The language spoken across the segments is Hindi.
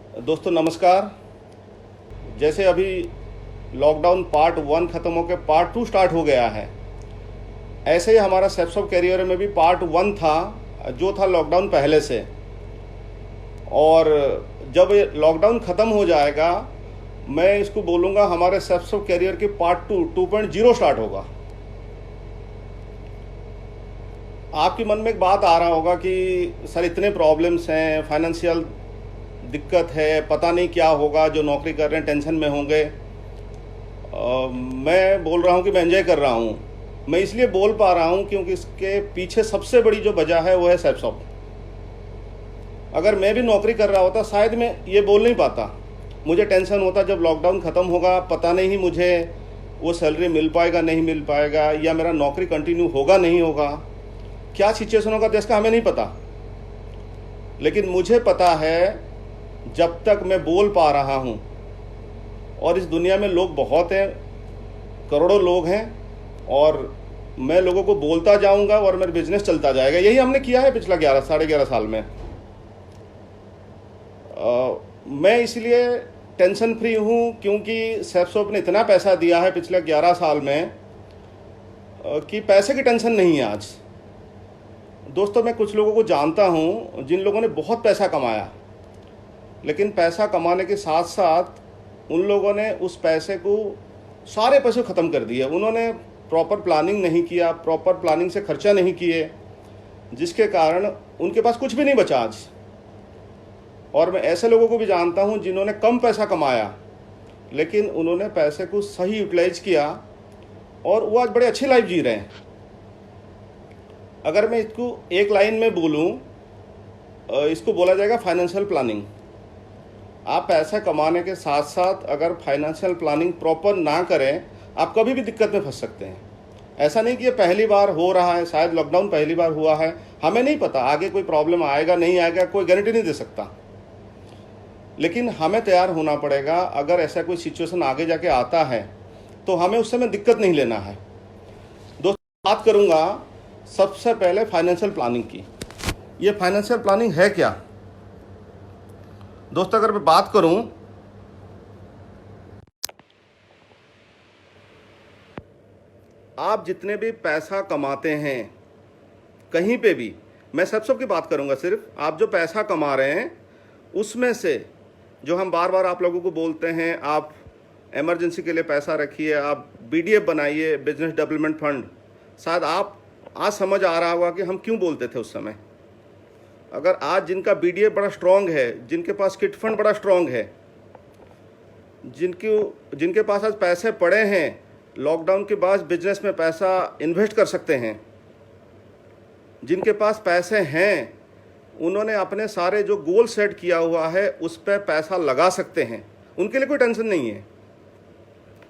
दोस्तों नमस्कार। जैसे अभी लॉकडाउन पार्ट 1 ख़त्म होकर पार्ट 2 स्टार्ट हो गया है, ऐसे ही हमारा स्टेप्स ऑफ कैरियर में भी पार्ट 1 था जो था लॉकडाउन पहले से। और जब ये लॉकडाउन ख़त्म हो जाएगा, मैं इसको बोलूँगा हमारे स्टेप्स ऑफ कैरियर की पार्ट 2 2.0 स्टार्ट होगा। आपके मन में एक बात आ रहा होगा कि सर इतने प्रॉब्लम्स हैं, फाइनेंशियल दिक्कत है, पता नहीं क्या होगा, जो नौकरी कर रहे हैं टेंशन में होंगे। मैं बोल रहा हूँ कि मैं एंजॉय कर रहा हूँ। मैं इसलिए बोल पा रहा हूँ क्योंकि इसके पीछे सबसे बड़ी जो वजह है वो है सेप्सॉप। अगर मैं भी नौकरी कर रहा होता शायद मैं ये बोल नहीं पाता। मुझे टेंशन होता जब लॉकडाउन ख़त्म होगा, पता नहीं मुझे वो सैलरी मिल पाएगा नहीं मिल पाएगा, या मेरा नौकरी कंटिन्यू होगा नहीं होगा, क्या सिचुएशन होगा देश का हमें नहीं पता। लेकिन मुझे पता है जब तक मैं बोल पा रहा हूँ, और इस दुनिया में लोग बहुत हैं, करोड़ों लोग हैं, और मैं लोगों को बोलता जाऊंगा और मेरा बिजनेस चलता जाएगा। यही हमने किया है पिछला 11 साल में। मैं इसलिए टेंशन फ्री हूँ क्योंकि सेप्सॉप ने इतना पैसा दिया है पिछले 11 साल में कि पैसे की टेंशन नहीं है आज। दोस्तों मैं कुछ लोगों को जानता हूँ जिन लोगों ने बहुत पैसा कमाया, लेकिन पैसा कमाने के साथ साथ उन लोगों ने उस पैसे को, सारे पैसे ख़त्म कर दिए। उन्होंने प्रॉपर प्लानिंग नहीं किया, प्रॉपर प्लानिंग से खर्चा नहीं किए, जिसके कारण उनके पास कुछ भी नहीं बचा आज। और मैं ऐसे लोगों को भी जानता हूं जिन्होंने कम पैसा कमाया, लेकिन उन्होंने पैसे को सही यूटिलाइज किया और वो आज बड़े अच्छी लाइफ जी रहे हैं। अगर मैं इसको एक लाइन में बोलूं, इसको बोला जाएगा फाइनेंशियल प्लानिंग। आप पैसा कमाने के साथ साथ अगर फाइनेंशियल प्लानिंग प्रॉपर ना करें, आप कभी भी दिक्कत में फंस सकते हैं। ऐसा नहीं कि ये पहली बार हो रहा है, शायद लॉकडाउन पहली बार हुआ है, हमें नहीं पता आगे कोई प्रॉब्लम आएगा नहीं आएगा, कोई गारंटी नहीं दे सकता। लेकिन हमें तैयार होना पड़ेगा। अगर ऐसा कोई सिचुएशन आगे जाके आता है तो हमें उस समय दिक्कत नहीं लेना है। दोस्तों बात करूँगा सबसे पहले फाइनेंशियल प्लानिंग की। ये फाइनेंशियल प्लानिंग है क्या? दोस्तों अगर मैं बात करूं, आप जितने भी पैसा कमाते हैं कहीं पे भी, मैं सब की बात करूंगा, सिर्फ आप जो पैसा कमा रहे हैं उसमें से जो हम बार बार आप लोगों को बोलते हैं, आप इमरजेंसी के लिए पैसा रखिए, आप बीडीएफ बनाइए, बिजनेस डेवलपमेंट फंड। शायद आप आज समझ आ रहा होगा कि हम क्यों बोलते थे उस समय। अगर आज जिनका बड़ा स्ट्रॉन्ग है, जिनके पास किट फंड बड़ा स्ट्रॉन्ग है, जिनके पास आज पैसे पड़े हैं, लॉकडाउन के बाद बिजनेस में पैसा इन्वेस्ट कर सकते हैं, जिनके पास पैसे हैं, उन्होंने अपने सारे जो गोल सेट किया हुआ है उस पर पैसा लगा सकते हैं। उनके लिए कोई टेंशन नहीं है,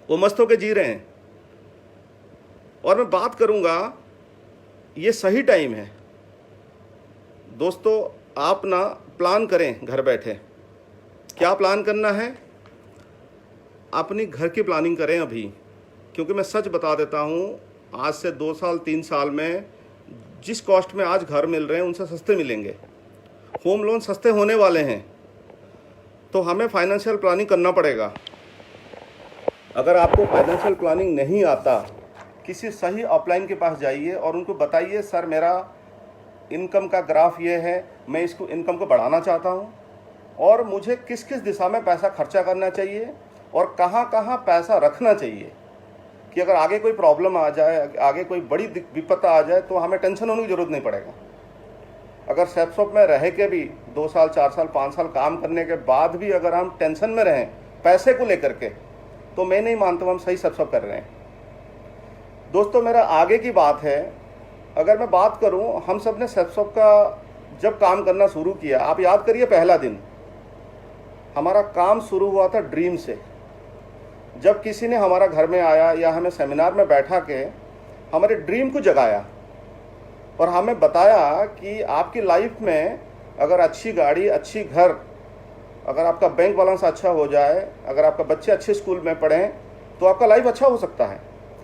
वो मस्त होकर जी रहे हैं। और मैं बात करूंगा, ये सही टाइम है। दोस्तों आप ना प्लान करें घर बैठे। क्या प्लान करना है? अपनी घर की प्लानिंग करें अभी। क्योंकि मैं सच बता देता हूँ, आज से 2 साल 3 साल में जिस कॉस्ट में आज घर मिल रहे हैं उनसे सस्ते मिलेंगे। होम लोन सस्ते होने वाले हैं, तो हमें फाइनेंशियल प्लानिंग करना पड़ेगा। अगर आपको फाइनेंशियल प्लानिंग नहीं आता, किसी सही अपलाइन के पास जाइए और उनको बताइए सर मेरा इनकम का ग्राफ ये है, मैं इसको इनकम को बढ़ाना चाहता हूँ और मुझे किस किस दिशा में पैसा खर्चा करना चाहिए और कहाँ कहाँ पैसा रखना चाहिए, कि अगर आगे कोई प्रॉब्लम आ जाए, आगे कोई बड़ी विपत्ति आ जाए तो हमें टेंशन होने की ज़रूरत नहीं पड़ेगा। अगर सेप्सॉप में रह के भी 2 साल 4 साल 5 साल काम करने के बाद भी अगर हम टेंशन में रहें पैसे को लेकर के, तो मैं नहीं मानता हूँ हम सही सेप्सॉप कर रहे हैं। दोस्तों मेरा आगे की बात है, अगर मैं बात करूं, हम सब ने सेप्सॉप का जब काम करना शुरू किया, आप याद करिए पहला दिन हमारा काम शुरू हुआ था ड्रीम से। जब किसी ने हमारा घर में आया या हमें सेमिनार में बैठा के हमारे ड्रीम को जगाया और हमें बताया कि आपकी लाइफ में अगर अच्छी गाड़ी, अच्छी घर, अगर आपका बैंक बैलेंस अच्छा हो जाए, अगर आपका बच्चे अच्छे स्कूल में पढ़ें तो आपका लाइफ अच्छा हो सकता है।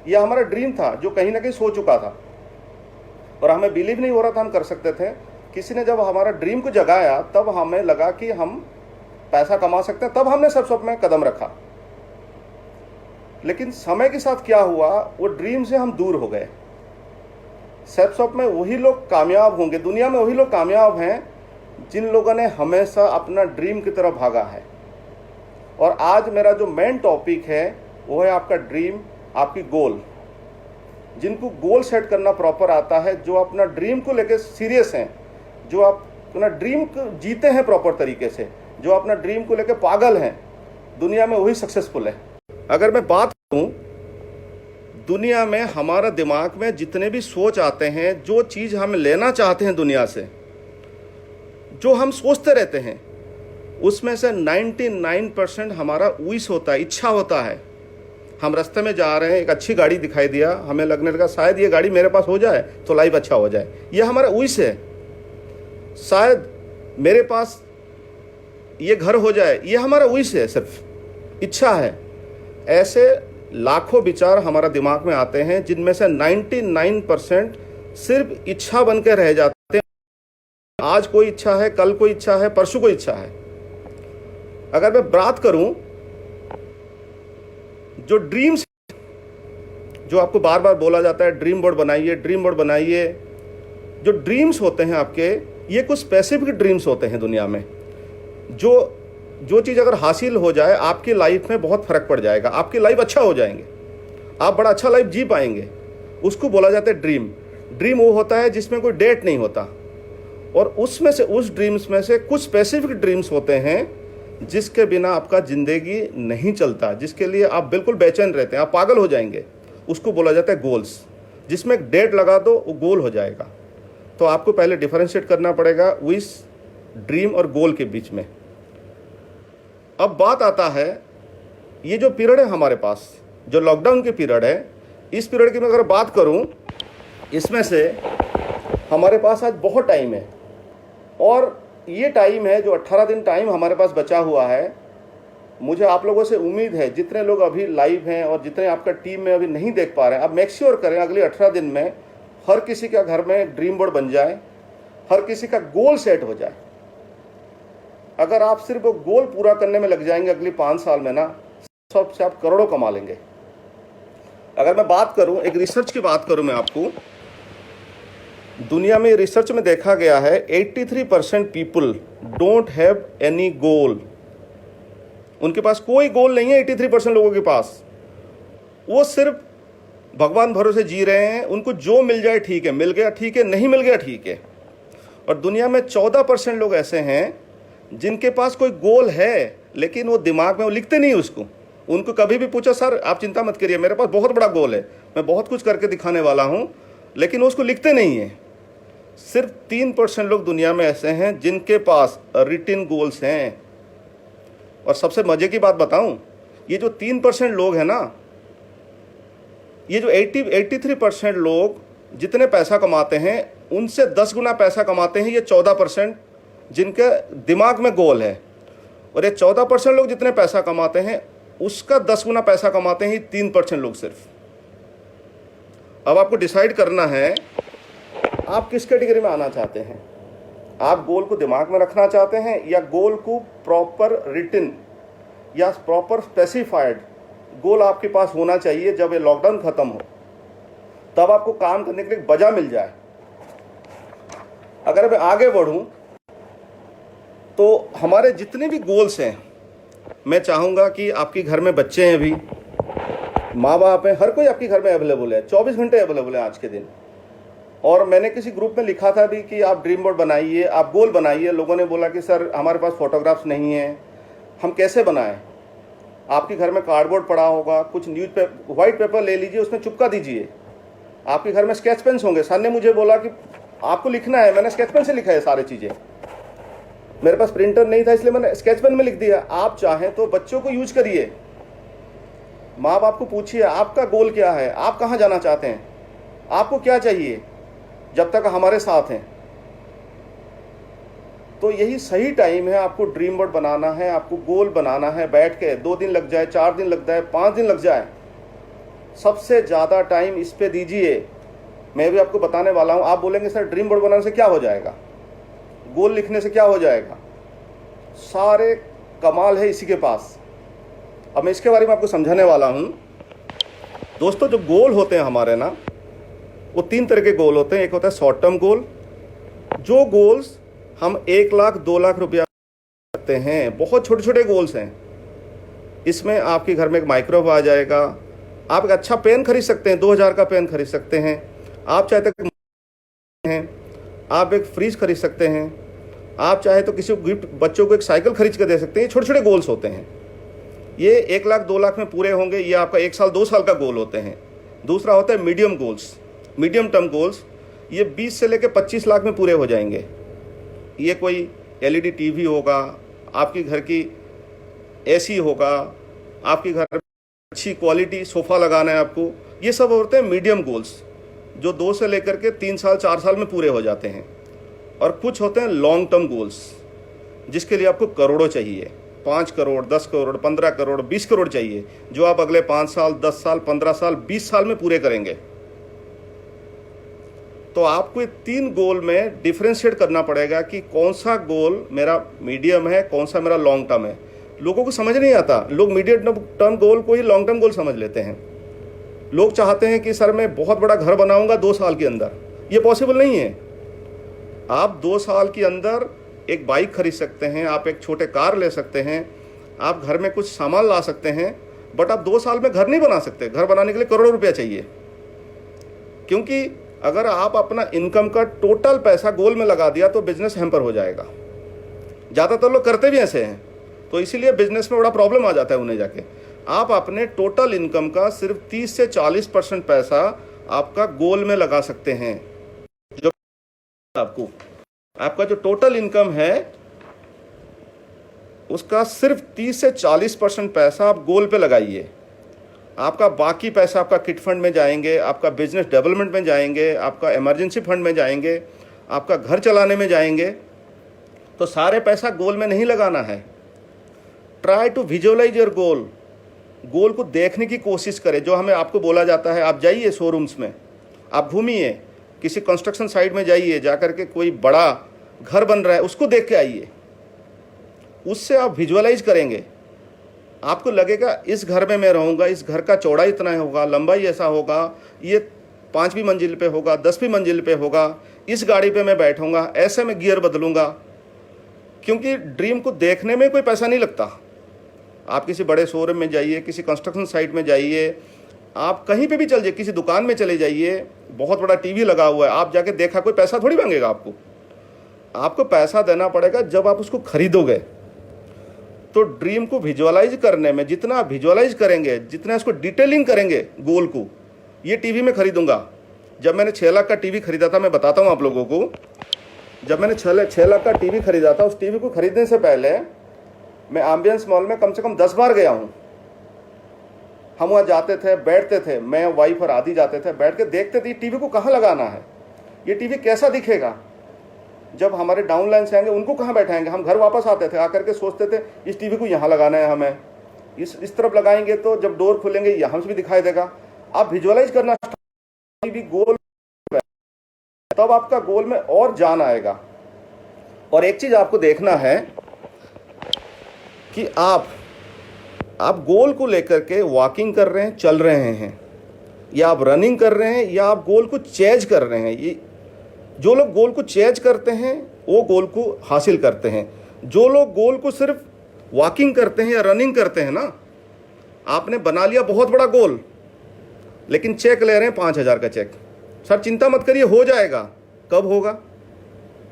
यह हमारा ड्रीम था जो कहीं ना कहीं सो चुका था और हमें बिलीव नहीं हो रहा था हम कर सकते थे। किसी ने जब हमारा ड्रीम को जगाया तब हमें लगा कि हम पैसा कमा सकते हैं, तब हमने सेल्फ में कदम रखा। लेकिन समय के साथ क्या हुआ, वो ड्रीम से हम दूर हो गए। सेल्फ में वही लोग कामयाब होंगे, दुनिया में वही लोग कामयाब हैं जिन लोगों ने हमेशा अपना ड्रीम की तरफ भागा है। और आज मेरा जो मेन टॉपिक है वो है आपका ड्रीम, आपकी गोल। जिनको गोल सेट करना प्रॉपर आता है, जो अपना ड्रीम को लेकर सीरियस हैं, जो अपना ड्रीम को जीते हैं प्रॉपर तरीके से, जो अपना ड्रीम को लेकर पागल हैं, दुनिया में वही सक्सेसफुल है। अगर मैं बात करूं, दुनिया में हमारा दिमाग में जितने भी सोच आते हैं, जो चीज़ हम लेना चाहते हैं दुनिया से, जो हम सोचते रहते हैं, उसमें से 99% हमारा विश होता है, इच्छा होता है। हम रास्ते में जा रहे हैं, एक अच्छी गाड़ी दिखाई दिया, हमें लगने लगा शायद ये गाड़ी मेरे पास हो जाए तो लाइफ अच्छा हो जाए, ये हमारा विश है। शायद मेरे पास ये घर हो जाए, ये हमारा विश है, सिर्फ इच्छा है। ऐसे लाखों विचार हमारा दिमाग में आते हैं, जिनमें से 99% सिर्फ इच्छा बन के रह जाते हैं। आज कोई इच्छा है, कल कोई इच्छा है, परसों कोई इच्छा है। अगर मैं बात करूं, जो ड्रीम्स, जो आपको बार बार बोला जाता है ड्रीम बोर्ड बनाइए, ड्रीम बोर्ड बनाइए, जो ड्रीम्स होते हैं आपके, ये कुछ स्पेसिफिक ड्रीम्स होते हैं दुनिया में। जो चीज़ अगर हासिल हो जाए, आपकी लाइफ में बहुत फर्क पड़ जाएगा, आपकी लाइफ अच्छा हो जाएंगे, आप बड़ा अच्छा लाइफ जी पाएंगे। उसको बोला जाता है ड्रीम। ड्रीम वो होता है जिसमें कोई डेट नहीं होता, और उसमें से, उस ड्रीम्स में से कुछ स्पेसिफिक ड्रीम्स होते हैं जिसके बिना आपका जिंदगी नहीं चलता, जिसके लिए आप बिल्कुल बेचैन रहते हैं, आप पागल हो जाएंगे। उसको बोला जाता है गोल्स। जिसमें एक डेट लगा दो, वो गोल हो जाएगा। तो आपको पहले डिफरेंशिएट करना पड़ेगा विश, ड्रीम और गोल के बीच में। अब बात आता है, ये जो पीरियड है हमारे पास, जो लॉकडाउन के पीरियड है, इस पीरियड की मैं अगर बात करूं, इसमें से हमारे पास आज बहुत टाइम है। और ये टाइम है, जो 18 दिन टाइम हमारे पास बचा हुआ है, मुझे आप लोगों से उम्मीद है, जितने लोग अभी लाइव हैं और जितने आपका टीम में अभी नहीं देख पा रहे हैं, आप मेक श्योर करें अगले 18 दिन में हर किसी का घर में ड्रीम बोर्ड बन जाए, हर किसी का गोल सेट हो जाए। अगर आप सिर्फ वो गोल पूरा करने में लग जाएंगे अगले 5 साल में ना, सबसे आप करोड़ों कमा लेंगे। अगर मैं बात करूं, एक रिसर्च की बात करूं मैं आपको, दुनिया में रिसर्च में देखा गया है 83% पीपल डोंट हैव एनी गोल। उनके पास कोई गोल नहीं है 83% लोगों के पास। वो सिर्फ भगवान भरोसे जी रहे हैं, उनको जो मिल जाए ठीक है, मिल गया ठीक है, नहीं मिल गया ठीक है। और दुनिया में 14% लोग ऐसे हैं जिनके पास कोई गोल है, लेकिन वो दिमाग में वो लिखते नहीं उसको। उनको कभी भी पूछा, सर आप चिंता मत करिए, मेरे पास बहुत बड़ा गोल है, मैं बहुत कुछ करके दिखाने वाला हूँ, लेकिन वो उसको लिखते नहीं है। सिर्फ 3% लोग दुनिया में ऐसे हैं जिनके पास रिटिन गोल्स हैं। और सबसे मजे की बात बताऊं, ये जो 3% लोग हैं ना, ये जो 83% लोग जितने पैसा कमाते हैं, उनसे 10 गुना पैसा कमाते हैं ये 14% जिनके दिमाग में गोल है। और ये 14% लोग जितने पैसा कमाते हैं, उसका 10 गुना पैसा कमाते हैं 3% लोग सिर्फ। अब आपको डिसाइड करना है आप किस कैटेगरी में आना चाहते हैं। आप गोल को दिमाग में रखना चाहते हैं, या गोल को प्रॉपर रिटन या प्रॉपर स्पेसिफाइड गोल आपके पास होना चाहिए। जब ये लॉकडाउन खत्म हो, तब आपको काम करने के लिए एक वजह मिल जाए। अगर मैं आगे बढ़ूं, तो हमारे जितने भी गोल्स हैं, मैं चाहूँगा कि आपके घर में बच्चे हैं, अभी माँ बाप हैं, हर कोई आपके घर में अवेलेबल है, 24 घंटे अवेलेबल है आज के दिन। और मैंने किसी ग्रुप में लिखा था भी कि आप ड्रीम बोर्ड बनाइए, आप गोल बनाइए। लोगों ने बोला कि सर हमारे पास फोटोग्राफ्स नहीं है, हम कैसे बनाएं। आपके घर में कार्डबोर्ड पड़ा होगा, कुछ वाइट पेपर ले लीजिए, उसमें चिपका दीजिए। आपके घर में स्केच पेन्स होंगे। सर ने मुझे बोला कि आपको लिखना है, मैंने स्केच पेन से लिखा है सारी चीज़ें। मेरे पास प्रिंटर नहीं था, इसलिए मैंने स्केच पेन में लिख दिया। आप चाहें तो बच्चों को यूज करिए। माँ बाप को पूछिए आपका गोल क्या है, आप कहाँ जाना चाहते हैं, आपको क्या चाहिए, जब तक हमारे साथ हैं। तो यही सही टाइम है, आपको ड्रीम बोर्ड बनाना है, आपको गोल बनाना है। बैठ के 2 दिन लग जाए, 4 दिन लग जाए, 5 दिन लग जाए, सबसे ज़्यादा टाइम इस पे दीजिए। मैं भी आपको बताने वाला हूँ। आप बोलेंगे सर ड्रीम बोर्ड बनाने से क्या हो जाएगा, गोल लिखने से क्या हो जाएगा। सारे कमाल है इसी के पास। अब मैं इसके बारे में आपको समझाने वाला हूँ। दोस्तों, जो गोल होते हैं हमारे ना, वो 3 तरह के गोल होते हैं। एक होता है शॉर्ट टर्म गोल, जो गोल्स हम 1 लाख 2 लाख रुपया सकते हैं, बहुत छोटे छोटे गोल्स हैं। इसमें आपके घर में एक माइक्रोवेव आ जाएगा, आप एक अच्छा पेन खरीद सकते हैं, 2000 का पेन खरीद सकते हैं, आप चाहते हैं आप एक फ्रिज खरीद सकते हैं, आप चाहे तो किसी को गिफ्ट, बच्चों को एक साइकिल खरीद कर दे सकते हैं। ये छोटे छोटे गोल्स होते हैं, ये 1 लाख 2 लाख में पूरे होंगे, ये आपका 1 साल 2 साल का गोल होते हैं। दूसरा होता है medium goals, medium term goals, ये 20 से लेकर 25 लाख में पूरे हो जाएंगे। ये कोई एलईडी टीवी होगा, आपकी घर की एसी होगा, आपके घर में अच्छी क्वालिटी सोफ़ा लगाना है आपको, ये सब होते हैं मीडियम गोल्स, जो 2 से लेकर के 3 साल 4 साल में पूरे हो जाते हैं। और कुछ होते हैं लॉन्ग टर्म गोल्स, जिसके लिए आपको करोड़ों चाहिए, 5 करोड़ 10 करोड़ 15 करोड़ 20 करोड़ चाहिए, जो आप अगले 5 साल 10 साल 15 साल 20 साल में पूरे करेंगे। तो आपको ये 3 गोल में डिफ्रेंशिएट करना पड़ेगा कि कौन सा गोल मेरा मीडियम है, कौन सा मेरा लॉन्ग टर्म है। लोगों को समझ नहीं आता, लोग मीडियम टर्म गोल को ही लॉन्ग टर्म गोल समझ लेते हैं। लोग चाहते हैं कि सर मैं बहुत बड़ा घर बनाऊंगा 2 साल के अंदर, ये पॉसिबल नहीं है। आप 2 साल के अंदर एक बाइक खरीद सकते हैं, आप एक छोटे कार ले सकते हैं, आप घर में कुछ सामान ला सकते हैं, बट आप 2 साल में घर नहीं बना सकते। घर बनाने के लिए करोड़ों रुपया चाहिए, क्योंकि अगर आप अपना इनकम का टोटल पैसा गोल में लगा दिया तो बिजनेस हैम्पर हो जाएगा। ज़्यादातर लोग करते भी ऐसे हैं, तो इसीलिए बिजनेस में बड़ा प्रॉब्लम आ जाता है उन्हें जाके। आप अपने टोटल इनकम का सिर्फ 30 से 40% पैसा आपका गोल में लगा सकते हैं। जो आपका जो टोटल इनकम है उसका सिर्फ 30 से 40% पैसा आप गोल पे लगाइए। आपका बाकी पैसा आपका किट फंड में जाएंगे, आपका बिजनेस डेवलपमेंट में जाएंगे, आपका इमरजेंसी फंड में जाएंगे, आपका घर चलाने में जाएंगे। तो सारे पैसा गोल में नहीं लगाना है। Try to visualise your goal. Goal को देखने की कोशिश करें। जो हमें आपको बोला जाता है, आप जाइए शोरूम्स में, आप घूमिए, किसी कंस्ट्रक्शन साइट में जाइए, जाकर के कोई बड़ा घर बन रहा है उसको देख के आइए। उससे आप विजुअलाइज करेंगे, आपको लगेगा इस घर में मैं रहूँगा, इस घर का चौड़ाई इतना होगा, लंबाई ऐसा होगा, ये 5वीं मंजिल पे होगा, 10वीं मंजिल पे होगा, इस गाड़ी पे मैं बैठूंगा, ऐसे में गियर बदलूंगा। क्योंकि ड्रीम को देखने में कोई पैसा नहीं लगता। आप किसी बड़े शोरूम में जाइए, किसी कंस्ट्रक्शन साइट में जाइए, आप कहीं पे भी चल जाइए, किसी दुकान में चले जाइए, बहुत बड़ा टीवी लगा हुआ है, आप जाके देखा, कोई पैसा थोड़ी मांगेगा आपको। आपको पैसा देना पड़ेगा जब आप उसको खरीदोगे। तो ड्रीम को विजुअलाइज करने में जितना आप विजुअलाइज करेंगे, जितना इसको डिटेलिंग करेंगे गोल को, ये टीवी में खरीदूंगा। जब मैंने 6 लाख का टीवी खरीदा था, मैं बताता हूँ आप लोगों को, जब मैंने 6 लाख का टीवी खरीदा था, उस टीवी को खरीदने से पहले मैं एम्बियंस मॉल में कम से कम 10 बार गया हूँ। हम वहाँ जाते थे, बैठते थे, मैं वाइफ और आदि जाते थे, बैठ के देखते थे टीवी को कहाँ लगाना है, ये टीवी कैसा दिखेगा। जब हमारे डाउन लाइन से आएंगे उनको कहाँ बैठाएंगे। हम घर वापस आते थे, आकर के सोचते थे इस टीवी को यहाँ लगाना है, हमें इस तरफ लगाएंगे तो जब डोर खुलेंगे यहाँ से भी दिखाई देगा। आप विजुअलाइज करना भी गोल, तब आपका गोल में और जान आएगा। और एक चीज आपको देखना है कि आप गोल को लेकर के वॉकिंग कर रहे हैं, चल रहे हैं, या आप रनिंग कर रहे हैं, या आप गोल को चेज कर रहे हैं। ये जो लोग गोल को चेज करते हैं वो गोल को हासिल करते हैं। जो लोग गोल को सिर्फ वॉकिंग करते हैं या रनिंग करते हैं ना, आपने बना लिया बहुत बड़ा गोल, लेकिन चेक ले रहे हैं 5000 का चेक। सर चिंता मत करिए, हो जाएगा। कब होगा?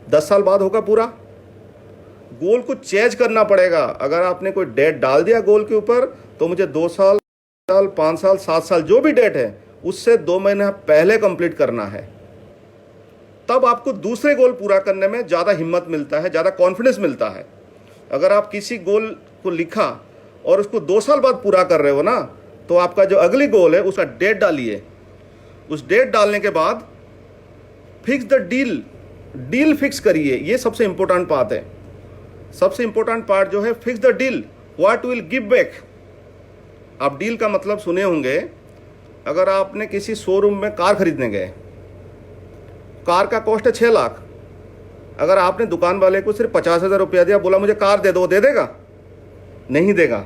10 साल बाद होगा पूरा। गोल को चेंज करना पड़ेगा। अगर आपने कोई डेट डाल दिया गोल के ऊपर, तो मुझे 2 साल 5 साल 7 साल जो भी डेट है उससे 2 महीने पहले कंप्लीट करना है। तब आपको दूसरे गोल पूरा करने में ज़्यादा हिम्मत मिलता है, ज़्यादा कॉन्फिडेंस मिलता है। अगर आप किसी गोल को लिखा और उसको 2 साल बाद पूरा कर रहे हो ना, तो आपका जो अगली गोल है उसका डेट डालिए। उस डेट डालने के बाद फिक्स द डील फिक्स करिए। ये सबसे इंपॉर्टेंट बात है। सबसे इंपॉर्टेंट पार्ट जो है, fix the deal, what will give back. आप डील का मतलब सुने होंगे। अगर आपने किसी शोरूम में कार खरीदने गए, कार का कॉस्ट है 6 लाख। अगर आपने दुकान वाले को सिर्फ 50,000 रुपया दिया, बोला मुझे कार दे दो, दे देगा? नहीं देगा।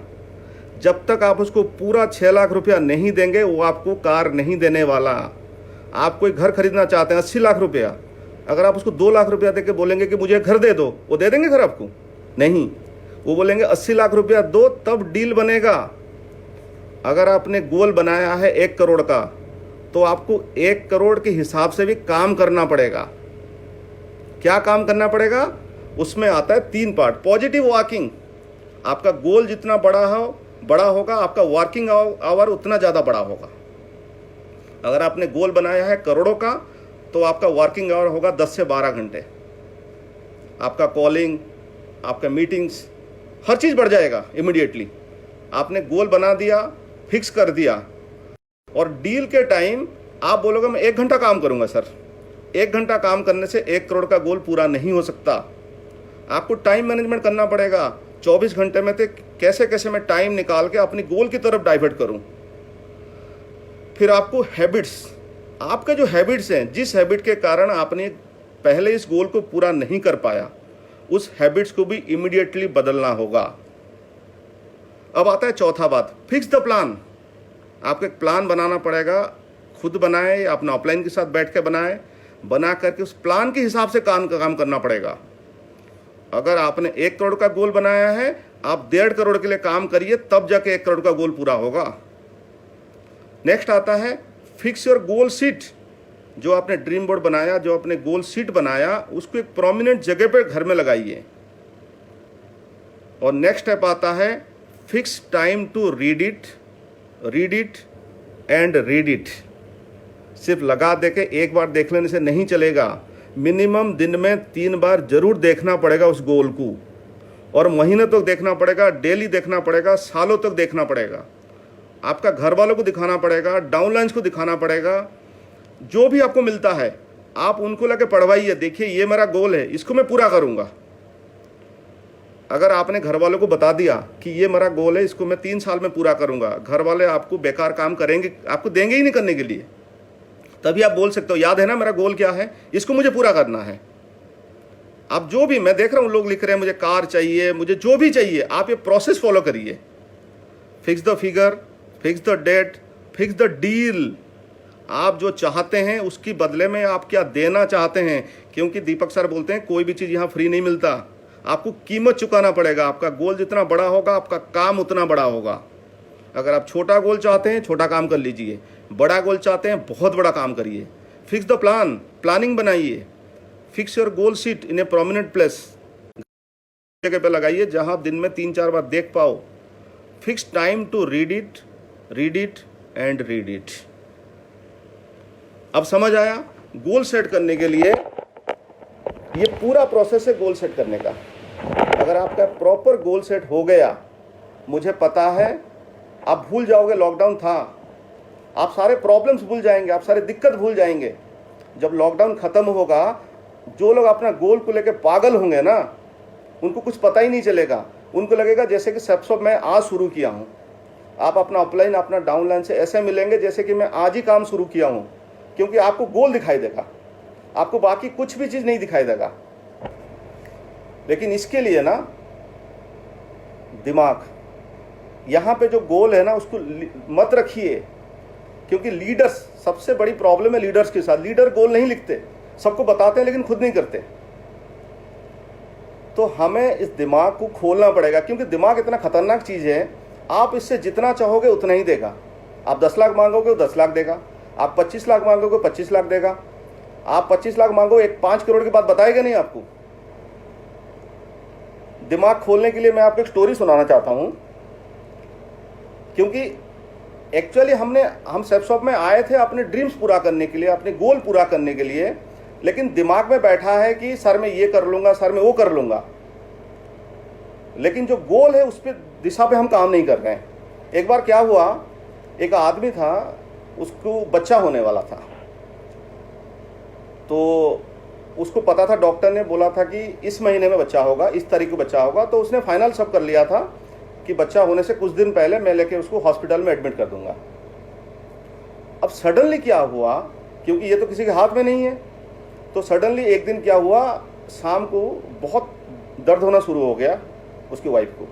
जब तक आप उसको पूरा 6 लाख रुपया नहीं देंगे वो आपको कार नहीं देने वाला। आप कोई घर खरीदना चाहते हैं 80 लाख रुपया, अगर आप उसको 2 लाख रुपया दे के बोलेंगे कि मुझे घर दे दो, वो दे देंगे घर आपको? नहीं, वो बोलेंगे 80 लाख रुपया दो तब डील बनेगा। अगर आपने गोल बनाया है 1 करोड़ का तो आपको 1 करोड़ के हिसाब से भी काम करना पड़ेगा। क्या काम करना पड़ेगा? उसमें आता है 3 पार्ट। पॉजिटिव वर्किंग, आपका गोल जितना बड़ा होगा आपका वर्किंग आवर उतना ज़्यादा बड़ा होगा। अगर आपने गोल बनाया है करोड़ों का तो आपका वर्किंग आवर होगा 10 से 12 घंटे। आपका कॉलिंग, आपका मीटिंग्स, हर चीज़ बढ़ जाएगा इमीडिएटली। आपने गोल बना दिया, फिक्स कर दिया, और डील के टाइम आप बोलोगे मैं 1 घंटा काम करूंगा। सर 1 घंटा काम करने से 1 करोड़ का गोल पूरा नहीं हो सकता। आपको टाइम मैनेजमेंट करना पड़ेगा। 24 घंटे में तो कैसे कैसे मैं टाइम निकाल के अपनी गोल की तरफ डाइवर्ट करूं। फिर आपको हैबिट्स, आपके जो हैबिट्स हैं, जिस हैबिट के कारण आपने पहले इस गोल को पूरा नहीं कर पाया, उस हैबिट्स को भी इमीडिएटली बदलना होगा। अब आता है चौथा बात, फिक्स द प्लान। आपको एक प्लान बनाना पड़ेगा। खुद बनाए या अपना ऑफलाइन के साथ बैठ के बनाए, बना करके उस प्लान के हिसाब से काम करना पड़ेगा। अगर आपने 1 करोड़ का गोल बनाया है, आप 1.5 करोड़ के लिए काम करिए, तब जाके 1 करोड़ का गोल पूरा होगा। नेक्स्ट आता है फिक्स योर गोल सीट। जो आपने ड्रीम बोर्ड बनाया, जो आपने गोल सीट बनाया, उसको एक प्रोमिनेंट जगह पे घर में लगाइए। और नेक्स्ट स्टेप आता है fix time to read it and read it. सिर्फ लगा दे के एक बार देख लेने से नहीं चलेगा। मिनिमम दिन में 3 बार जरूर देखना पड़ेगा उस गोल को, और महीने तक देखना पड़ेगा, डेली देखना पड़ेगा, सालों तक देखना पड़ेगा। आपका घर वालों को दिखाना पड़ेगा, डाउनलाइंस को दिखाना पड़ेगा। जो भी आपको मिलता है आप उनको लगे पढ़वाइए, देखिए ये मेरा गोल है, इसको मैं पूरा करूंगा। अगर आपने घर वालों को बता दिया कि ये मेरा गोल है, इसको मैं 3 साल में पूरा करूंगा, घर वाले आपको बेकार काम करेंगे, आपको देंगे ही नहीं करने के लिए। तभी आप बोल सकते हो याद है ना मेरा गोल क्या है, इसको मुझे पूरा करना है। आप जो भी, मैं देख रहा हूं लोग लिख रहे हैं मुझे कार चाहिए, मुझे जो भी चाहिए, आप ये प्रोसेस फॉलो करिए। Fix the figure, fix the date, fix the deal. आप जो चाहते हैं उसकी बदले में आप क्या देना चाहते हैं, क्योंकि दीपक सर बोलते हैं कोई भी चीज़ यहाँ फ्री नहीं मिलता, आपको कीमत चुकाना पड़ेगा। आपका गोल जितना बड़ा होगा आपका काम उतना बड़ा होगा। अगर आप छोटा गोल चाहते हैं छोटा काम कर लीजिए, बड़ा गोल चाहते हैं बहुत बड़ा काम करिए। फिक्स द प्लान, प्लानिंग बनाइए। Fix your goal seat in A prominent place, जगह पे लगाइए जहां दिन में 3-4 बार देख पाओ। Fix time to read it and read it. अब समझ आया गोल सेट करने के लिए ये पूरा प्रोसेस है गोल सेट करने का। अगर आपका प्रॉपर गोल सेट हो गया, मुझे पता है आप भूल जाओगे लॉकडाउन था, आप सारे प्रॉब्लम्स भूल जाएंगे, आप सारे दिक्कत भूल जाएंगे। जब लॉकडाउन खत्म होगा, जो लोग अपना गोल को लेकर पागल होंगे ना, उनको कुछ पता ही नहीं चलेगा। उनको लगेगा जैसे कि सब मैं आज शुरू किया हूँ। आप अपना अपलाइन अपना डाउनलाइन से ऐसे मिलेंगे जैसे कि मैं आज ही काम शुरू किया हूँ, क्योंकि आपको गोल दिखाई देगा, आपको बाकी कुछ भी चीज़ नहीं दिखाई देगा। लेकिन इसके लिए ना दिमाग, यहाँ पे जो गोल है ना उसको मत रखिए, क्योंकि लीडर्स, सबसे बड़ी प्रॉब्लम है लीडर्स के साथ। लीडर गोल नहीं लिखते, सबको बताते हैं लेकिन खुद नहीं करते। तो हमें इस दिमाग को खोलना पड़ेगा, क्योंकि दिमाग इतना खतरनाक चीज़ है, आप इससे जितना चाहोगे उतना ही देगा। आप 10 लाख मांगोगे वो 10 लाख देगा, आप 25 लाख मांगोगे 25 लाख देगा, आप 25 लाख मांगो एक 5 करोड़ की बात बताएगा नहीं आपको। दिमाग खोलने के लिए मैं आपको एक स्टोरी सुनाना चाहता हूं, क्योंकि एक्चुअली हम सेप्सॉप में आए थे अपने ड्रीम्स पूरा करने के लिए, अपने गोल पूरा करने के लिए, लेकिन दिमाग में बैठा है कि सर मैं ये कर लूंगा, सर मैं वो कर लूंगा, लेकिन जो गोल है उस पर दिशा पे हम काम नहीं कर रहे हैं। एक बार क्या हुआ, एक आदमी था, उसको बच्चा होने वाला था, तो उसको पता था, डॉक्टर ने बोला था कि इस महीने में बच्चा होगा, इस तारीख को बच्चा होगा। तो उसने फाइनल सब कर लिया था कि बच्चा होने से कुछ दिन पहले मैं लेके उसको हॉस्पिटल में एडमिट कर दूंगा। अब सडनली क्या हुआ, क्योंकि ये तो किसी के हाथ में नहीं है, तो सडनली एक दिन क्या हुआ, शाम को बहुत दर्द होना शुरू हो गया उसकी वाइफ को।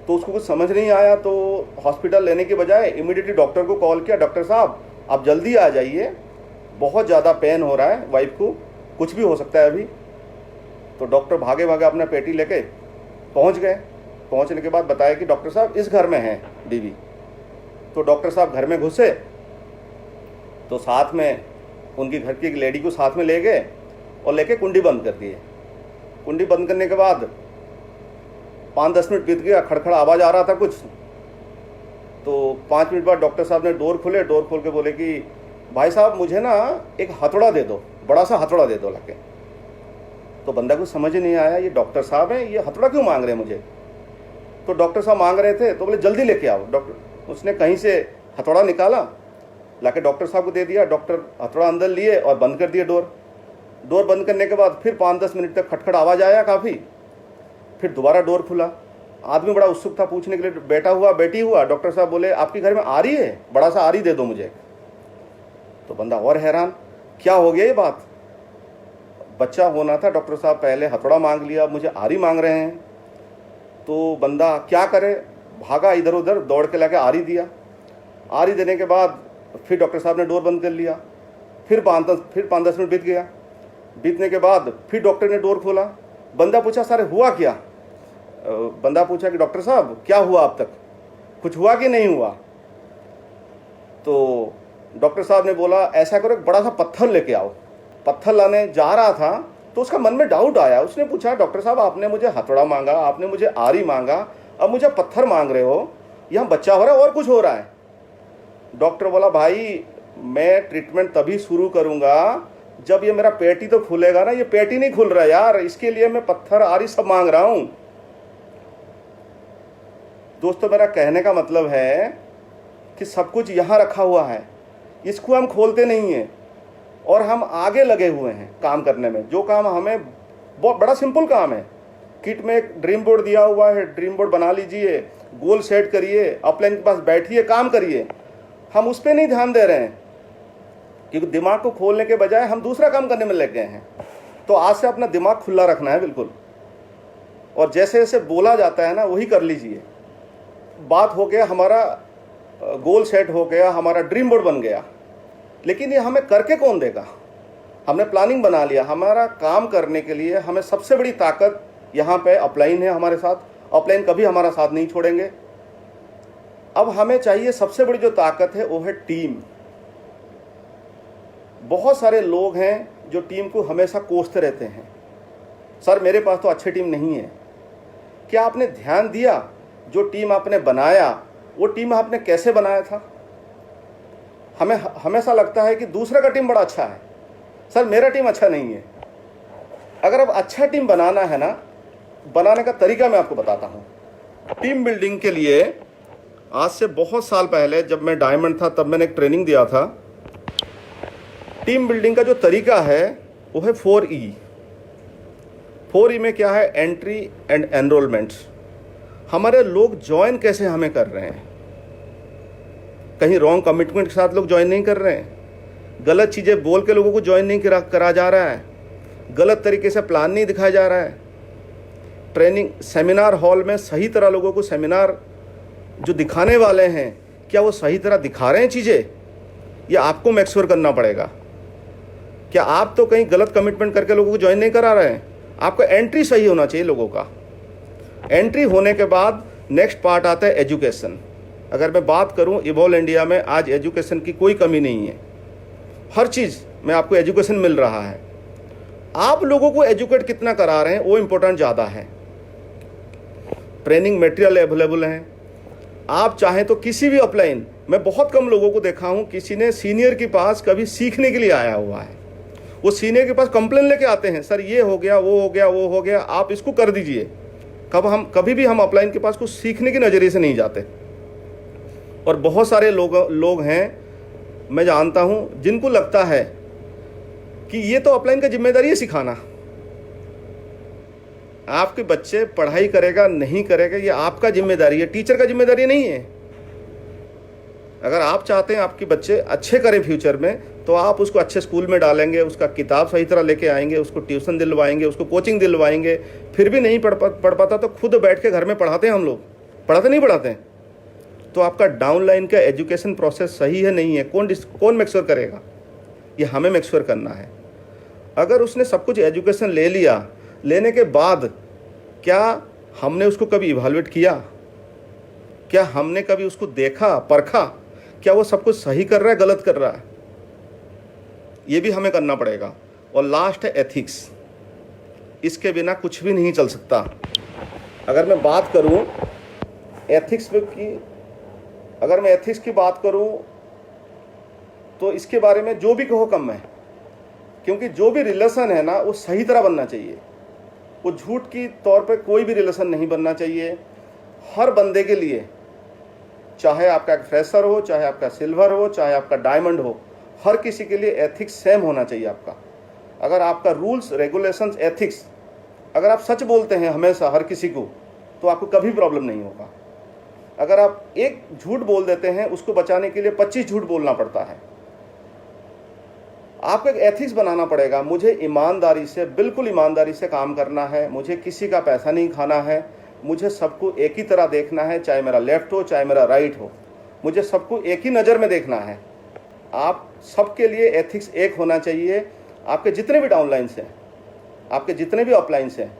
तो उसको कुछ समझ नहीं आया, तो हॉस्पिटल लेने के बजाय इमीडिएटली डॉक्टर को कॉल किया, डॉक्टर साहब आप जल्दी आ जाइए, बहुत ज़्यादा पेन हो रहा है वाइफ को, कुछ भी हो सकता है अभी। तो डॉक्टर भागे भागे अपना पेटी लेके पहुंच गए। पहुंचने के बाद बताया कि डॉक्टर साहब इस घर में हैं बीवी। तो डॉक्टर साहब घर में घुसे तो साथ में उनकी घर की एक लेडी को साथ में ले गए और लेके कुंडी बंद कर दिए। कुंडी बंद करने के बाद 5-10 मिनट बीत गया, खड़खड़ आवाज़ आ रहा था कुछ। तो 5 मिनट बाद डॉक्टर साहब ने डोर खोले, डोर खोल के बोले कि भाई साहब मुझे ना एक हथौड़ा दे दो, बड़ा सा हथौड़ा दे दो लाके। तो बंदा को समझ ही नहीं आया, ये डॉक्टर साहब हैं, ये हथौड़ा क्यों मांग रहे हैं मुझे। तो डॉक्टर साहब मांग रहे थे तो बोले जल्दी लेके आओ। डॉक्टर उसने कहीं से हथौड़ा निकाला, लाके डॉक्टर साहब को दे दिया। डॉक्टर हथौड़ा अंदर लिए और बंद कर दिए डोर। डोर बंद करने के बाद फिर 5-10 मिनट तक खटखट आवाज़ आया काफ़ी। फिर दोबारा डोर खुला। आदमी बड़ा उत्सुक था पूछने के लिए, बेटा हुआ बेटी हुआ। डॉक्टर साहब बोले आपके घर में आरी है, बड़ा सा आरी दे दो मुझे। तो बंदा और हैरान, क्या हो गया ये बात, बच्चा होना था, डॉक्टर साहब पहले हथौड़ा मांग लिया, मुझे आरी मांग रहे हैं। तो बंदा क्या करे, भागा इधर उधर, दौड़ के लाके आरी दिया। आरी देने के बाद फिर डॉक्टर साहब ने डोर बंद कर लिया। फिर 5-10 मिनट बीत गया। बीतने के बाद फिर डॉक्टर ने डोर खोला। बंदा पूछा सर हुआ क्या। बंदा पूछा कि डॉक्टर साहब क्या हुआ अब तक, कुछ हुआ कि नहीं हुआ। तो डॉक्टर साहब ने बोला ऐसा करो एक बड़ा सा पत्थर लेके आओ। पत्थर लाने जा रहा था तो उसका मन में डाउट आया। उसने पूछा डॉक्टर साहब आपने मुझे हथौड़ा मांगा, आपने मुझे आरी मांगा, अब मुझे पत्थर मांग रहे हो, यहाँ बच्चा हो रहा है और कुछ हो रहा है। डॉक्टर बोला भाई मैं ट्रीटमेंट तभी शुरू करूंगा जब ये मेरा पेट ही तो खुलेगा ना, ये पेट ही नहीं खुल रहा यार, इसके लिए मैं पत्थर आरी सब मांग रहा हूं। दोस्तों मेरा कहने का मतलब है कि सब कुछ यहां रखा हुआ है, इसको हम खोलते नहीं हैं और हम आगे लगे हुए हैं काम करने में। जो काम हमें बहुत बड़ा सिंपल काम है, किट में एक ड्रीम बोर्ड दिया हुआ है, ड्रीम बोर्ड बना लीजिए, गोल सेट करिए, अपलाइन के पास बैठिए, काम करिए। हम उस पर नहीं ध्यान दे रहे हैं क्योंकि दिमाग को खोलने के बजाय हम दूसरा काम करने में लग गए हैं। तो आज से अपना दिमाग खुला रखना है बिल्कुल, और जैसे जैसे बोला जाता है ना वही कर लीजिए। बात हो गया, हमारा गोल सेट हो गया, हमारा ड्रीम बोर्ड बन गया, लेकिन ये हमें करके कौन देगा। हमने प्लानिंग बना लिया, हमारा काम करने के लिए हमें सबसे बड़ी ताकत यहाँ पे अपलाइन है हमारे साथ। अपलाइन कभी हमारा साथ नहीं छोड़ेंगे। अब हमें चाहिए सबसे बड़ी जो ताकत है वो है टीम। बहुत सारे लोग हैं जो टीम को हमेशा कोसते रहते हैं, सर मेरे पास तो अच्छी टीम नहीं है। क्या आपने ध्यान दिया जो टीम आपने बनाया वो टीम आपने कैसे बनाया था। हमें हमेशा लगता है कि दूसरे का टीम बड़ा अच्छा है, सर मेरा टीम अच्छा नहीं है। अगर अब अच्छा टीम बनाना है ना, बनाने का तरीका मैं आपको बताता हूँ। टीम बिल्डिंग के लिए आज से बहुत साल पहले जब मैं डायमंड था तब मैंने एक ट्रेनिंग दिया था। टीम बिल्डिंग का जो तरीका है वो है 4E। 4E में क्या है, एंट्री एंड एनरोलमेंट्स। हमारे लोग ज्वाइन कैसे हमें कर रहे हैं, कहीं रॉन्ग कमिटमेंट के साथ लोग ज्वाइन नहीं कर रहे हैं, गलत चीज़ें बोल के लोगों को ज्वाइन नहीं करा जा रहा है, गलत तरीके से प्लान नहीं दिखाया जा रहा है। ट्रेनिंग सेमिनार हॉल में सही तरह लोगों को सेमिनार जो दिखाने वाले हैं क्या वो सही तरह दिखा रहे हैं चीज़ें, या आपको मेक श्योर करना पड़ेगा। क्या आप तो कहीं गलत कमिटमेंट करके लोगों को ज्वाइन नहीं करा रहे हैं। आपका एंट्री सही होना चाहिए लोगों का। एंट्री होने के बाद नेक्स्ट पार्ट आता है एजुकेशन। अगर मैं बात करूं इवॉल्व इंडिया में आज एजुकेशन की कोई कमी नहीं है, हर चीज़ में आपको एजुकेशन मिल रहा है। आप लोगों को एजुकेट कितना करा रहे हैं वो इम्पोर्टेंट ज़्यादा है। ट्रेनिंग मटेरियल अवेलेबल हैं, आप चाहें तो किसी भी अपलाइन, मैं बहुत कम लोगों को देखा हूं किसी ने सीनियर के पास कभी सीखने के लिए आया हुआ है। वो सीनियर के पास कंप्लेन लेके आते हैं, सर ये हो गया, वो हो गया, वो हो गया, आप इसको कर दीजिए। कभी भी हम अपलाइन के पास कुछ सीखने के नज़रिए से नहीं जाते। और बहुत सारे लोग हैं मैं जानता हूं जिनको लगता है कि ये तो अपलाइन का जिम्मेदारी है सिखाना। आपके बच्चे पढ़ाई करेगा नहीं करेगा ये आपका जिम्मेदारी है, टीचर का जिम्मेदारी नहीं है। अगर आप चाहते हैं आपके बच्चे अच्छे करें फ्यूचर में तो आप उसको अच्छे स्कूल में डालेंगे, उसका किताब सही तरह लेके आएंगे, उसको ट्यूशन दिलवाएंगे, उसको कोचिंग दिलवाएंगे। फिर भी नहीं पढ़ पाता तो खुद बैठ के घर में पढ़ाते हैं हम लोग। पढ़ाते नहीं पढ़ाते हैं? तो आपका डाउनलाइन का एजुकेशन प्रोसेस सही है नहीं है, कौन मेक श्योर करेगा? ये हमें मेक श्योर करना है। अगर उसने सब कुछ एजुकेशन ले लिया, लेने के बाद क्या हमने उसको कभी इवैल्यूएट किया? क्या हमने कभी उसको देखा, परखा, क्या वो सब कुछ सही कर रहा है, गलत कर रहा है? ये भी हमें करना पड़ेगा। और लास्ट है एथिक्स। इसके बिना कुछ भी नहीं चल सकता। अगर मैं बात करूं एथिक्स की, अगर मैं एथिक्स की बात करूं तो इसके बारे में जो भी कहो कम है, क्योंकि जो भी रिलेशन है ना वो सही तरह बनना चाहिए। वो झूठ की तौर पे कोई भी रिलेशन नहीं बनना चाहिए। हर बंदे के लिए, चाहे आपका एक फ्रेशर हो, चाहे आपका सिल्वर हो, चाहे आपका डायमंड हो, हर किसी के लिए एथिक्स सेम होना चाहिए आपका। अगर आपका रूल्स, रेगुलेशंस, एथिक्स, अगर आप सच बोलते हैं हमेशा हर किसी को, तो आपको कभी प्रॉब्लम नहीं होगा। अगर आप एक झूठ बोल देते हैं, उसको बचाने के लिए 25 झूठ बोलना पड़ता है। आपको एक एथिक्स बनाना पड़ेगा। मुझे ईमानदारी से, बिल्कुल ईमानदारी से काम करना है, मुझे किसी का पैसा नहीं खाना है, मुझे सबको एक ही तरह देखना है, चाहे मेरा लेफ्ट हो चाहे मेरा राइट हो, मुझे सबको एक ही नज़र में देखना है। आप सबके लिए एथिक्स एक होना चाहिए। आपके जितने भी डाउनलाइंस हैं, आपके जितने भी अपलाइंस हैं,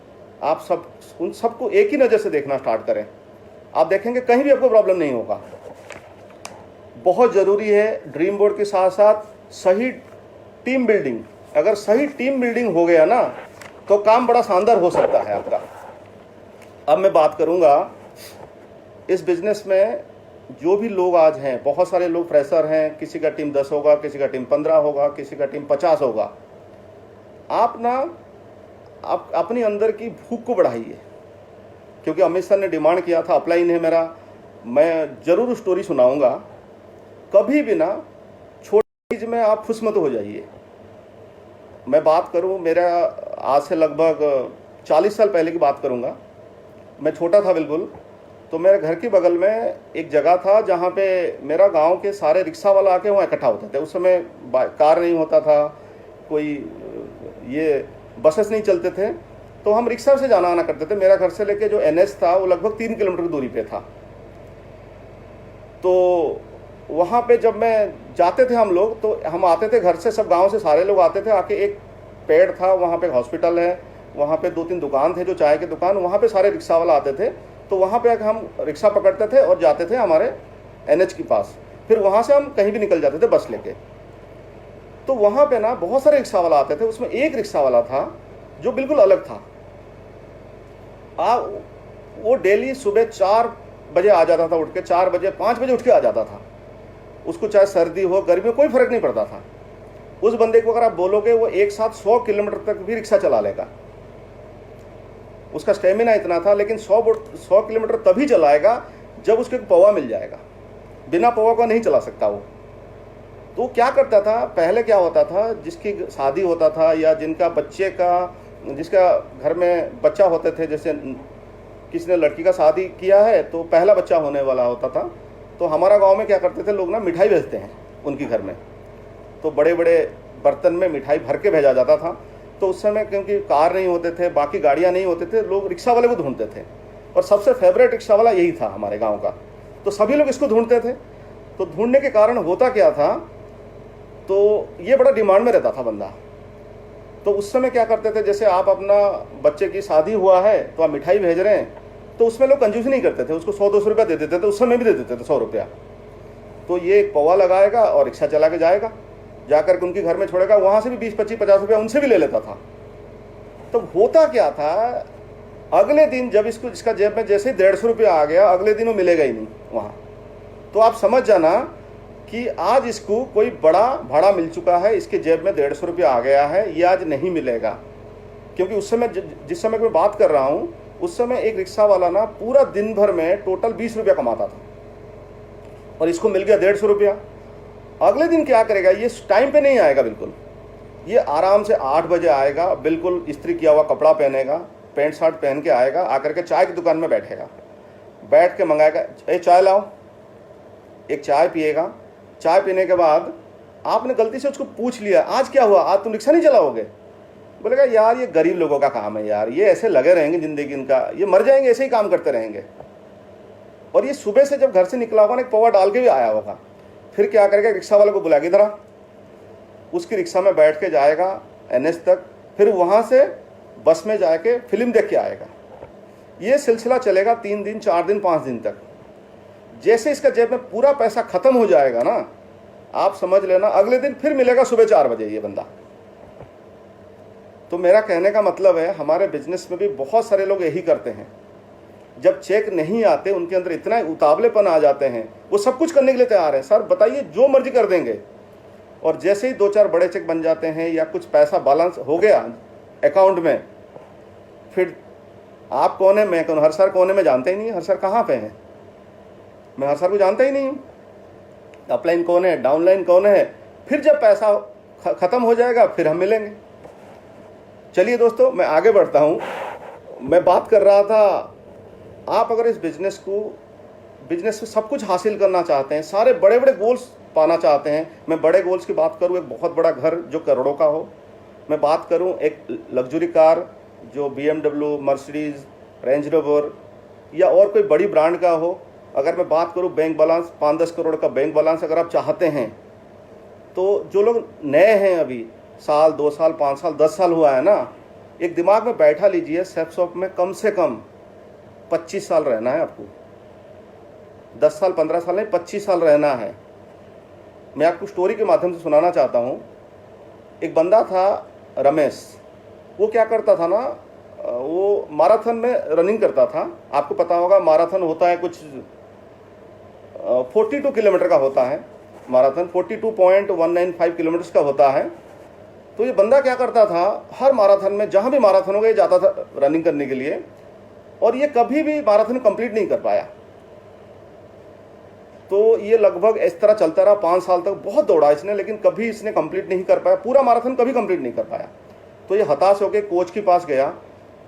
आप सब उन सबको एक ही नज़र से देखना स्टार्ट करें। आप देखेंगे कहीं भी आपको प्रॉब्लम नहीं होगा। बहुत ज़रूरी है ड्रीम बोर्ड के साथ साथ सही टीम बिल्डिंग। अगर सही टीम बिल्डिंग हो गया ना तो काम बड़ा शानदार हो सकता है आपका। अब मैं बात करूंगा इस बिजनेस में जो भी लोग आज हैं, बहुत सारे लोग फ्रेशर हैं, किसी का टीम 10 होगा, किसी का टीम 15 होगा, किसी का टीम 50 होगा। आप अपनी अंदर की भूख को बढ़ाइए, क्योंकि अमित सर ने डिमांड किया था, अपलाइन है मेरा, मैं ज़रूर स्टोरी सुनाऊंगा। कभी भी ना छोटी चीज़ में आप खुश मत हो जाइए। मैं बात करूं, मेरा आज से लगभग 40 साल पहले की बात करूंगा। मैं छोटा था बिल्कुल, तो मेरे घर के बगल में एक जगह था जहाँ पे मेरा गांव के सारे रिक्शा वाला आके वहाँ इकट्ठा होते थे। उस समय कार नहीं होता था, कोई ये बसेस नहीं चलते थे, तो हम रिक्शा से जाना आना करते थे। मेरा घर से लेके जो एनएच था वो लगभग 3 किलोमीटर की दूरी पे था। तो वहाँ पे जब मैं जाते थे हम लोग, तो हम आते थे घर से, सब गांव से सारे लोग आते थे। आके एक पेड़ था, वहाँ पे हॉस्पिटल है, वहाँ पे 2-3 दुकान थे, जो चाय की दुकान, वहाँ पे सारे रिक्शा वाला आते थे। तो वहाँ पे हम रिक्शा पकड़ते थे और जाते थे हमारे एनएच के पास। फिर वहाँ से हम कहीं भी निकल जाते थे बस लेके। तो वहाँ पे ना बहुत सारे रिक्शा वाला आते थे। उसमें एक रिक्शा वाला था जो बिल्कुल अलग था। वो डेली सुबह 4 बजे आ जाता था, उठ के 4 बजे 5 बजे उठ के आ जाता था। उसको चाहे सर्दी हो गर्मी हो कोई फर्क नहीं पड़ता था। उस बंदे को अगर आप बोलोगे, वो एक साथ 100 किलोमीटर तक भी रिक्शा चला लेगा। उसका स्टेमिना इतना था। लेकिन 100 किलोमीटर तभी चलाएगा जब उसको एक पौवा मिल जाएगा। बिना पौवा का नहीं चला सकता वो। तो क्या करता था, पहले क्या होता था, जिसकी शादी होता था या जिसका घर में बच्चा होते थे, जैसे किसी ने लड़की का शादी किया है तो पहला बच्चा होने वाला होता था, तो हमारा गांव में क्या करते थे लोग ना, मिठाई भेजते हैं उनके घर में। तो बड़े बड़े बर्तन में मिठाई भर के भेजा जाता था। तो उस समय क्योंकि कार नहीं होते थे, बाकी गाड़ियाँ नहीं होते थे, लोग रिक्शा वाले को ढूंढते थे। और सबसे फेवरेट रिक्शा वाला यही था हमारे गाँव का। तो सभी लोग इसको ढूंढते थे। तो ढूंढने के कारण होता क्या था, तो ये बड़ा डिमांड में रहता था बंदा। तो उस समय क्या करते थे, जैसे आप अपना बच्चे की शादी हुआ है तो आप मिठाई भेज रहे हैं, तो उसमें लोग कंजूसी नहीं करते थे, उसको 100-200 रुपया दे देते थे। उस समय भी दे देते थे 100 रुपया। तो ये एक पौवा लगाएगा और रिक्शा चला के जाएगा, जाकर के उनके घर में छोड़ेगा, वहाँ से भी 20-25-50 रुपया उनसे भी ले लेता था। तो होता क्या था, अगले दिन जब इसका जेब में जैसे 150 रुपया आ गया, अगले दिन वो मिलेगा ही नहीं वहाँ। तो आप समझ जाना कि आज इसको कोई बड़ा भाड़ा मिल चुका है, इसके जेब में 150 रुपया आ गया है, ये आज नहीं मिलेगा। क्योंकि उस समय, जिस समय मैं बात कर रहा हूँ, उस समय एक रिक्शा वाला ना पूरा दिन भर में टोटल 20 रुपया कमाता था, और इसको मिल गया 150 रुपया। अगले दिन क्या करेगा, ये टाइम पे नहीं आएगा बिल्कुल। ये आराम से 8 बजे आएगा, बिल्कुल इस्त्री किया हुआ कपड़ा पहनेगा, पैंट शर्ट पहन के आएगा, आकर के चाय की दुकान में बैठेगा, बैठ के मंगाएगा, ए चाय लाओ, एक चाय पिएगा। चाय पीने के बाद आपने गलती से उसको पूछ लिया, आज क्या हुआ, आज तुम रिक्शा नहीं चलाओगे? बोलेगा यार ये गरीब लोगों का काम है यार, ये ऐसे लगे रहेंगे जिंदगी इनका, ये मर जाएंगे ऐसे ही काम करते रहेंगे। और ये सुबह से जब घर से निकला होगा ना, एक पौवा डाल के भी आया होगा, फिर क्या करेगा, रिक्शा वाले को बुलाएगा, इधर आ, उसकी रिक्शा में बैठ के जाएगा NH तक, फिर वहाँ से बस में जाके फिल्म देख के आएगा। ये सिलसिला चलेगा 3 दिन 4 दिन 5 दिन तक। जैसे इसका जेब में पूरा पैसा खत्म हो जाएगा ना, आप समझ लेना अगले दिन फिर मिलेगा सुबह 4 बजे ये बंदा। तो मेरा कहने का मतलब है, हमारे बिजनेस में भी बहुत सारे लोग यही करते हैं, जब चेक नहीं आते उनके अंदर इतना उतावलेपन आ जाते हैं, वो सब कुछ करने के लिए तैयार है, सर बताइए जो मर्जी कर देंगे। और जैसे ही 2-4 बड़े चेक बन जाते हैं या कुछ पैसा बैलेंस हो गया अकाउंट में, फिर आप कौन है, मैं कौन, हर सर कौन है मैं जानते ही नहीं, हर सर कहाँ पे है, मैं हर सर को जानता ही नहीं हूँ, अपलाइन कौन है, डाउनलाइन कौन है। फिर जब पैसा खत्म हो जाएगा फिर हम मिलेंगे। चलिए दोस्तों, मैं आगे बढ़ता हूँ। मैं बात कर रहा था, आप अगर इस बिजनेस में सब कुछ हासिल करना चाहते हैं, सारे बड़े बड़े गोल्स पाना चाहते हैं, मैं बड़े गोल्स की बात करूँ, एक बहुत बड़ा घर जो करोड़ों का हो, मैं बात करूँ एक लग्जरी कार जो BMW, मर्सिडीज़, रेंज रोवर या और कोई बड़ी ब्रांड का हो, अगर मैं बात करूँ बैंक बैलेंस 5-10 करोड़ का बैंक बैलेंस अगर आप चाहते हैं, तो जो लोग नए हैं अभी, साल 2 साल 5 साल 10 साल हुआ है ना, एक दिमाग में बैठा लीजिए, सेफ में कम से कम 25 साल रहना है आपको, 10 साल 15 साल नहीं, 25 साल रहना है। मैं आपको स्टोरी के माध्यम से सुनाना चाहता हूँ। एक बंदा था रमेश, वो क्या करता था ना, वो मैराथन में रनिंग करता था। आपको पता होगा मैराथन होता है कुछ 42 किलोमीटर का होता है, मैराथन 42.195 किलोमीटर का होता है। तो ये बंदा क्या करता था, हर मैराथन में जहाँ भी मैराथन होगा ये जाता था रनिंग करने के लिए, और ये कभी भी मैराथन कंप्लीट नहीं कर पाया। तो ये लगभग इस तरह चलता रहा 5 साल तक, बहुत दौड़ा इसने, लेकिन कभी इसने कंप्लीट नहीं कर पाया, पूरा मैराथन कभी कंप्लीट नहीं कर पाया। तो ये हताश होकर कोच के पास गया,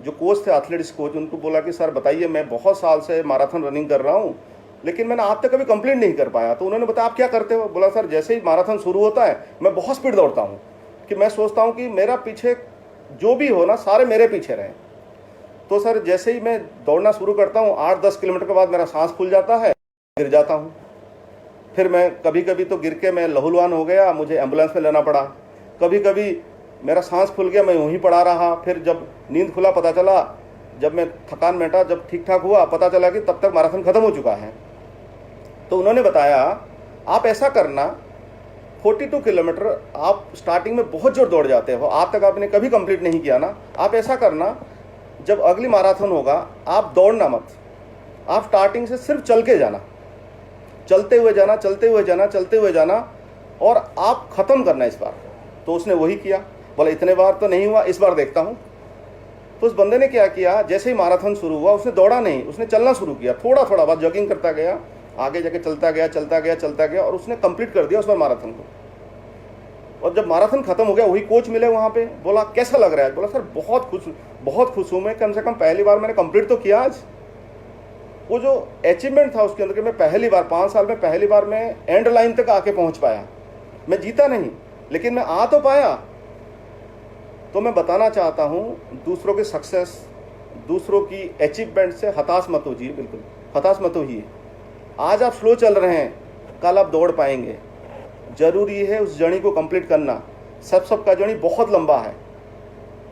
जो कोच थे एथलेटिक्स कोच, उनको बोला कि सर बताइए, मैं बहुत साल से मैराथन रनिंग कर रहा हूँ, लेकिन मैंने आज तक कभी कंप्लीट नहीं कर पाया। तो उन्होंने बताया आप क्या करते हो, बोला सर जैसे ही मैराथन शुरू होता है मैं बहुत स्पीड दौड़ता हूँ, कि मैं सोचता हूँ कि मेरा पीछे जो भी हो ना, सारे मेरे पीछे रहें। तो सर जैसे ही मैं दौड़ना शुरू करता हूँ, 8-10 किलोमीटर के बाद मेरा सांस फूल जाता है, गिर जाता हूँ। फिर मैं कभी कभी तो गिर के मैं लहूलुहान हो गया, मुझे एम्बुलेंस में लेना पड़ा। कभी कभी मेरा सांस फूल गया, मैं वहीं पड़ा रहा। फिर जब नींद खुला, पता चला, जब मैं थकान मिटा, जब ठीक ठाक हुआ, पता चला कि तब तक मैराथन खत्म हो चुका है। तो उन्होंने बताया आप ऐसा करना, 42 किलोमीटर आप स्टार्टिंग में बहुत जोर दौड़ जाते हो, आज तक आपने कभी कंप्लीट नहीं किया ना, आप ऐसा करना, जब अगली मैराथन होगा आप दौड़ना मत, आप स्टार्टिंग से सिर्फ चल के जाना, चलते हुए जाना, चलते हुए जाना, चलते हुए जाना, और आप ख़त्म करना इस बार। तो उसने वही किया, बोला इतने बार तो नहीं हुआ, इस बार देखता हूँ। तो उस बंदे ने क्या किया, जैसे ही मैराथन शुरू हुआ उसने दौड़ा नहीं, उसने चलना शुरू किया, थोड़ा थोड़ा बात जॉगिंग करता गया, आगे जाके चलता गया चलता गया चलता गया, और उसने कंप्लीट कर दिया उस बार मैराथन को। और जब मैराथन खत्म हो गया, वही कोच मिले वहाँ पे, बोला कैसा लग रहा है, बोला सर बहुत खुश हूँ मैं, कम से कम पहली बार मैंने कंप्लीट तो किया आज। वो जो अचीवमेंट था उसके अंदर कि मैं पहली बार 5 साल में पहली बार मैं एंड लाइन तक आके पहुँच पाया, मैं जीता नहीं लेकिन मैं आ तो पाया। तो मैं बताना चाहता हूँ, दूसरों की सक्सेस, दूसरों की अचीवमेंट से हताश मत होइए, बिल्कुल हताश मत होइए। आज आप स्लो चल रहे हैं, कल आप दौड़ पाएंगे। जरूरी है उस जर्नी को कंप्लीट करना। सबका जर्नी बहुत लंबा है,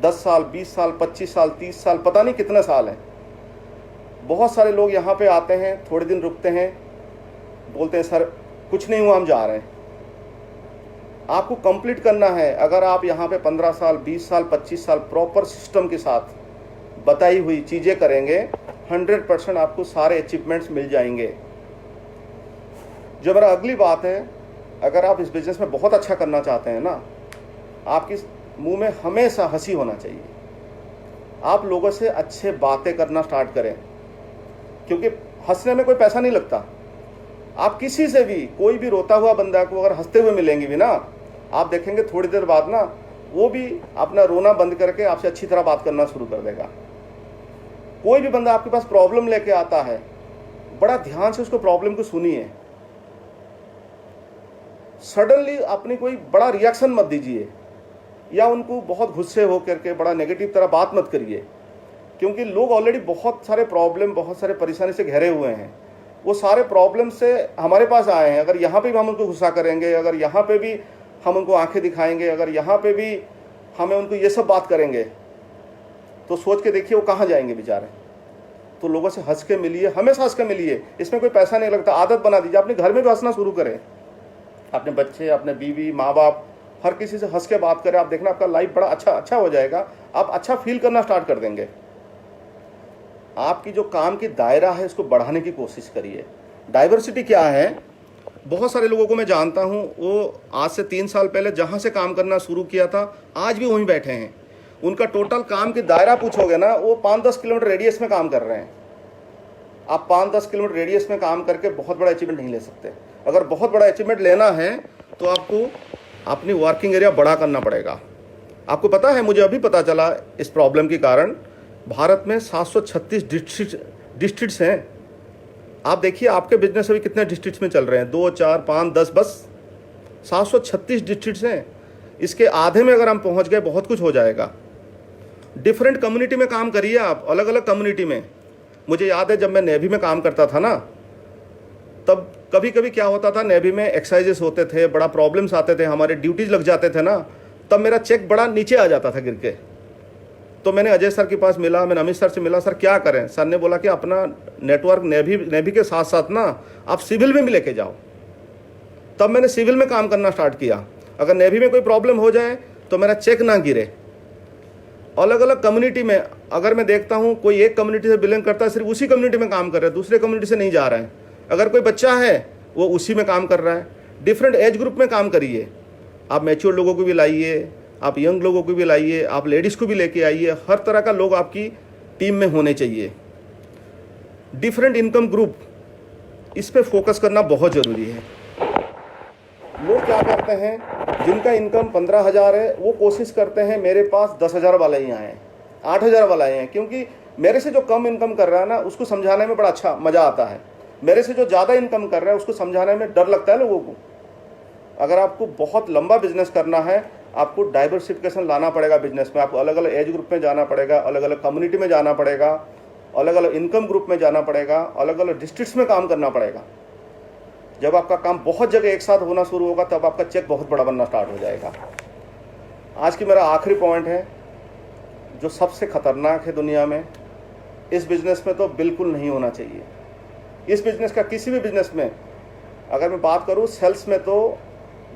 10 साल 20 साल 25 साल 30 साल, पता नहीं कितने साल हैं। बहुत सारे लोग यहाँ पे आते हैं, थोड़े दिन रुकते हैं, बोलते हैं सर कुछ नहीं हुआ, हम जा रहे हैं। आपको कंप्लीट करना है। अगर आप यहाँ पे 15 साल 20 साल 25 साल प्रॉपर सिस्टम के साथ बताई हुई चीज़ें करेंगे, 100% आपको सारे अचीवमेंट्स मिल जाएंगे। जो मेरा अगली बात है, अगर आप इस बिज़नेस में बहुत अच्छा करना चाहते हैं ना, आपके मुंह में हमेशा हंसी होना चाहिए। आप लोगों से अच्छे बातें करना स्टार्ट करें, क्योंकि हंसने में कोई पैसा नहीं लगता। आप किसी से भी, कोई भी रोता हुआ बंदा को अगर हंसते हुए मिलेंगे भी ना, आप देखेंगे थोड़ी देर बाद ना वो भी अपना रोना बंद करके आपसे अच्छी तरह बात करना शुरू कर देगा। कोई भी बंदा आपके पास प्रॉब्लम लेके आता है, बड़ा ध्यान से उसको प्रॉब्लम को सुनिए। सडनली अपनी कोई बड़ा रिएक्शन मत दीजिए, या उनको बहुत गुस्से हो करके बड़ा नेगेटिव तरह बात मत करिए, क्योंकि लोग ऑलरेडी बहुत सारे प्रॉब्लम, बहुत सारे परेशानी से घिरे हुए हैं। वो सारे प्रॉब्लम से हमारे पास आए हैं। अगर यहाँ पे भी हम उनको गुस्सा करेंगे, अगर यहाँ पे भी हम उनको आंखें दिखाएंगे, अगर यहाँ पे भी हमें उनको ये सब बात करेंगे, तो सोच के देखिए वो कहाँ जाएंगे बेचारे। तो लोगों से हंस के मिलिए, हमेशा हंस के मिलिए, इसमें कोई पैसा नहीं लगता। आदत बना दीजिए, अपने घर में भी हंसना शुरू करें, अपने बच्चे, अपने बीवी, माँ बाप, हर किसी से हंस के बात करें। आप देखना आपका लाइफ बड़ा अच्छा हो जाएगा, आप अच्छा फील करना स्टार्ट कर देंगे। आपकी जो काम की दायरा है उसको बढ़ाने की कोशिश करिए। डाइवर्सिटी क्या है? बहुत सारे लोगों को मैं जानता हूँ, वो आज से 3 साल पहले जहाँ से काम करना शुरू किया था आज भी वहीं बैठे हैं। उनका टोटल काम की दायरा पूछोगे ना, वो 5-10 किलोमीटर रेडियस में काम कर रहे हैं। आप 5-10 किलोमीटर रेडियस में काम करके बहुत बड़ा अचीवमेंट नहीं ले सकते। अगर बहुत बड़ा अचीवमेंट लेना है तो आपको अपनी वर्किंग एरिया बड़ा करना पड़ेगा। आपको पता है, मुझे अभी पता चला इस प्रॉब्लम के कारण भारत में 736 डिस्ट्रिक्ट्स हैं। आप देखिए आपके बिजनेस अभी कितने डिस्ट्रिक्ट्स में चल रहे हैं? 2, 4, 5, 10, बस 736 डिस्ट्रिक्ट्स हैं। इसके आधे में अगर हम पहुंच गए बहुत कुछ हो जाएगा। डिफरेंट कम्युनिटी में काम करिए आप, अलग अलग कम्युनिटी में। मुझे याद है जब मैं नेवी में काम करता था ना, तब कभी कभी क्या होता था, नेवी में एक्सरसाइजेस होते थे, बड़ा प्रॉब्लम्स आते थे, हमारे ड्यूटीज लग जाते थे ना, तब मेरा चेक बड़ा नीचे आ जाता था गिर के। तो मैंने अजय सर के पास मिला, मैंने अमित सर से मिला, सर क्या करें? सर ने बोला कि अपना नेटवर्क नेवी के साथ साथ ना आप सिविल में भी लेके जाओ। तब मैंने सिविल में काम करना स्टार्ट किया। अगर नेवी में कोई प्रॉब्लम हो जाए तो मेरा चेक ना गिरे। अलग अलग कम्युनिटी में अगर मैं देखता हूँ, कोई एक कम्युनिटी से बिलोंग करता है, सिर्फ उसी कम्युनिटी में काम कर रहा है, दूसरे कम्युनिटी से नहीं जा रहा है। अगर कोई बच्चा है वो उसी में काम कर रहा है। डिफरेंट एज ग्रुप में काम करिए। आप मैच्योर लोगों को भी लाइए, आप यंग लोगों को भी लाइए, आप लेडीज़ को भी लेके आइए। हर तरह का लोग आपकी टीम में होने चाहिए। डिफरेंट इनकम ग्रुप, इस पे फोकस करना बहुत ज़रूरी है। लोग क्या करते हैं, जिनका इनकम 15,000 है वो कोशिश करते हैं मेरे पास 10,000 वाला ही आए, 8,000 वाला ही आए, क्योंकि मेरे से जो कम इनकम कर रहा है ना उसको समझाने में बड़ा अच्छा मज़ा आता है। मेरे से जो ज़्यादा इनकम कर रहा है उसको समझाने में डर लगता है लोगों को। अगर आपको बहुत लंबा बिजनेस करना है, आपको डाइवर्सिफिकेशन लाना पड़ेगा बिजनेस में। आपको अलग अलग एज ग्रुप में जाना पड़ेगा, अलग अलग कम्युनिटी में जाना पड़ेगा, अलग अलग इनकम ग्रुप में जाना पड़ेगा, अलग अलग डिस्ट्रिक्ट्स में काम करना पड़ेगा। जब आपका काम बहुत जगह एक साथ होना शुरू होगा तब आपका चेक बहुत बड़ा बनना स्टार्ट हो जाएगा। आज की मेरा आखिरी पॉइंट है, जो सबसे खतरनाक है दुनिया में, इस बिजनेस में तो बिल्कुल नहीं होना चाहिए। इस बिजनेस का, किसी भी बिजनेस में अगर मैं बात करूं, सेल्स में तो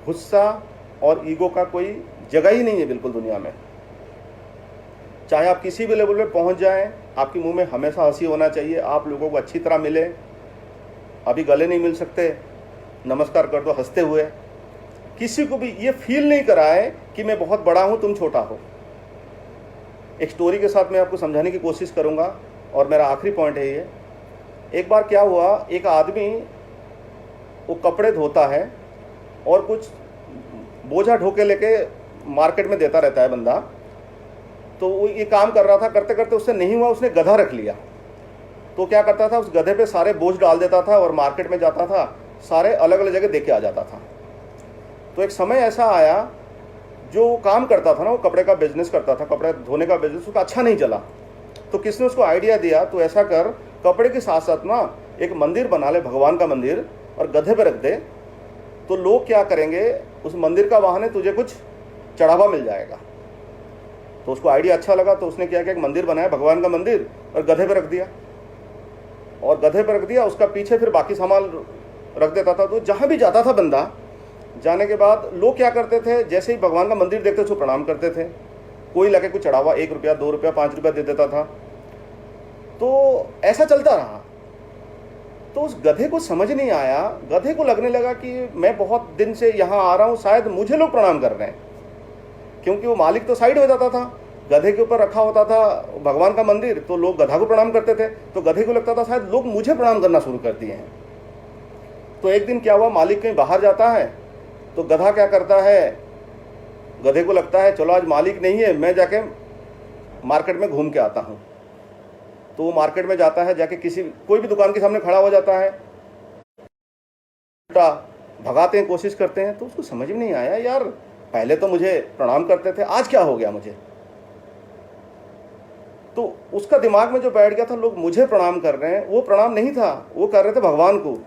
गुस्सा और ईगो का कोई जगह ही नहीं है बिल्कुल दुनिया में। चाहे आप किसी भी लेवल पे पहुंच जाएं, आपके मुंह में हमेशा हंसी होना चाहिए। आप लोगों को अच्छी तरह मिले, अभी गले नहीं मिल सकते, नमस्कार कर दो हंसते हुए। किसी को भी ये फील नहीं कराए कि मैं बहुत बड़ा हूं, तुम छोटा हो। एक स्टोरी के साथ मैं आपको समझाने की कोशिश करूंगा और मेरा आखिरी पॉइंट है ये। एक बार क्या हुआ, एक आदमी वो कपड़े धोता है और कुछ बोझा ढोके लेके मार्केट में देता रहता है बंदा। तो वो ये काम कर रहा था, करते करते उससे नहीं हुआ, उसने गधा रख लिया। तो क्या करता था, उस गधे पे सारे बोझ डाल देता था और मार्केट में जाता था, सारे अलग अलग जगह दे के आ जाता था। तो एक समय ऐसा आया, जो काम करता था ना, वो कपड़े का बिजनेस करता था, कपड़े धोने का बिजनेस, उसका अच्छा नहीं चला। तो किसने उसको आइडिया दिया, तो ऐसा कर, कपड़े के साथ साथ ना एक मंदिर बना ले, भगवान का मंदिर, और गधे पे रख दे। तो लोग क्या करेंगे, उस मंदिर का बहाने तुझे कुछ चढ़ावा मिल जाएगा। तो उसको आइडिया अच्छा लगा, तो उसने क्या किया, एक मंदिर बनाया, भगवान का मंदिर, और गधे पे रख दिया। और गधे पे रख दिया, उसका पीछे फिर बाकी सामान रख देता था। तो जहाँ भी जाता था बंदा, जाने के बाद लोग क्या करते थे, जैसे ही भगवान का मंदिर देखते थे प्रणाम करते थे। कोई लगे कुछ चढ़ावा, 1 रुपया, 2 रुपया, 5 रुपया दे देता था। तो ऐसा चलता रहा। तो उस गधे को समझ नहीं आया, गधे को लगने लगा कि मैं बहुत दिन से यहाँ आ रहा हूँ, शायद मुझे लोग प्रणाम कर रहे हैं, क्योंकि वो मालिक तो साइड हो जाता था, गधे के ऊपर रखा होता था भगवान का मंदिर, तो लोग गधा को प्रणाम करते थे। तो गधे को लगता था शायद लोग मुझे प्रणाम करना शुरू कर दिए हैं। तो एक दिन क्या हुआ, मालिक कहीं बाहर जाता है, तो गधा क्या करता है, गधे को लगता है चलो आज मालिक नहीं है, मैं जाके मार्केट में घूम के आता हूँ। तो वो मार्केट में जाता है, जाके कोई भी दुकान के सामने खड़ा हो जाता है, भगाते हैं, कोशिश करते हैं। तो उसको समझ में नहीं आया, यार पहले तो मुझे प्रणाम करते थे, आज क्या हो गया मुझे। तो उसका दिमाग में जो बैठ गया था लोग मुझे प्रणाम कर रहे हैं, वो प्रणाम नहीं था, वो कर रहे थे भगवान को।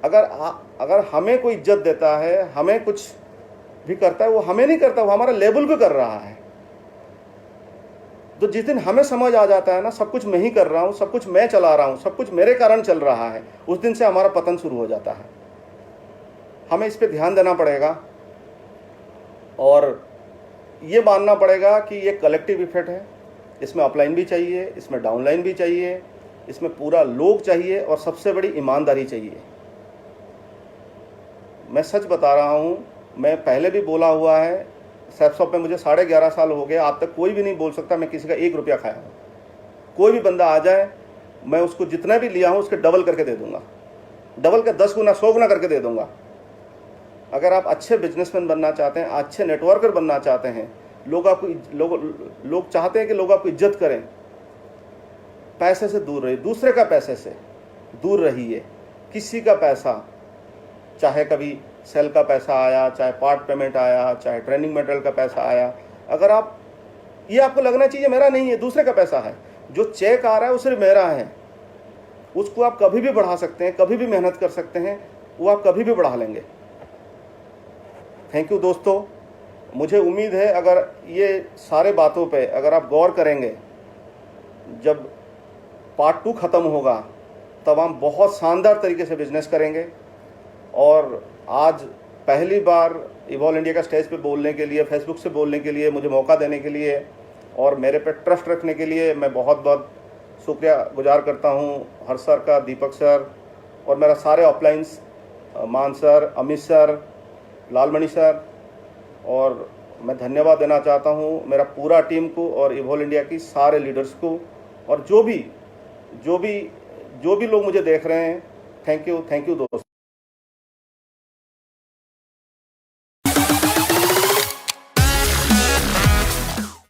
अगर हमें कोई इज्जत देता है, हमें कुछ भी करता है, वो हमें नहीं करता, वो हमारा लेवल को कर रहा है। तो जिस दिन हमें समझ आ जाता है ना सब कुछ मैं ही कर रहा हूँ, सब कुछ मैं चला रहा हूँ, सब कुछ मेरे कारण चल रहा है, उस दिन से हमारा पतन शुरू हो जाता है। हमें इस पर ध्यान देना पड़ेगा और ये मानना पड़ेगा कि ये कलेक्टिव इफेक्ट है। इसमें अपलाइन भी चाहिए, इसमें डाउनलाइन भी चाहिए, इसमें पूरा लोग चाहिए और सबसे बड़ी ईमानदारी चाहिए। मैं सच बता रहा हूँ, मैं पहले भी बोला हुआ है, सैपसॉप में मुझे 11.5 साल हो गए, आज तक कोई भी नहीं बोल सकता मैं किसी का 1 रुपया खाया हूँ। कोई भी बंदा आ जाए, मैं उसको जितना भी लिया हूँ उसके डबल करके दे दूंगा, डबल के 10 गुना 100 गुना करके दे दूंगा। अगर आप अच्छे बिजनेसमैन बनना चाहते हैं, अच्छे नेटवर्कर बनना चाहते हैं, लोग चाहते हैं कि लोग आपको इज्जत करें, पैसे से दूर रहिए, दूसरे का पैसे से दूर रहिए। किसी का पैसा, चाहे कभी सेल का पैसा आया, चाहे पार्ट पेमेंट आया, चाहे ट्रेनिंग मटेरियल का पैसा आया, अगर आप ये आपको लगना चाहिए मेरा नहीं है, दूसरे का पैसा है। जो चेक आ रहा है वो सिर्फ मेरा है, उसको आप कभी भी बढ़ा सकते हैं, कभी भी मेहनत कर सकते हैं, वो आप कभी भी बढ़ा लेंगे। थैंक यू दोस्तों। मुझे उम्मीद है अगर ये सारे बातों पे अगर आप गौर करेंगे, जब पार्ट 2 ख़त्म होगा तब हम बहुत शानदार तरीके से बिजनेस करेंगे। और आज पहली बार इवॉल्व इंडिया का स्टेज पे बोलने के लिए, फेसबुक से बोलने के लिए, मुझे मौका देने के लिए और मेरे पे ट्रस्ट रखने के लिए मैं बहुत बहुत शुक्रिया गुजार करता हूँ हर्ष सर का, दीपक सर और मेरा सारे ऑफलाइंस, मान sir, Amit sir, Lalmani sir, और मैं धन्यवाद देना चाहता हूँ मेरा पूरा टीम को और इवॉल्व इंडिया की सारे लीडर्स को और जो भी लोग मुझे देख रहे हैं। थैंक यू दोस्तों।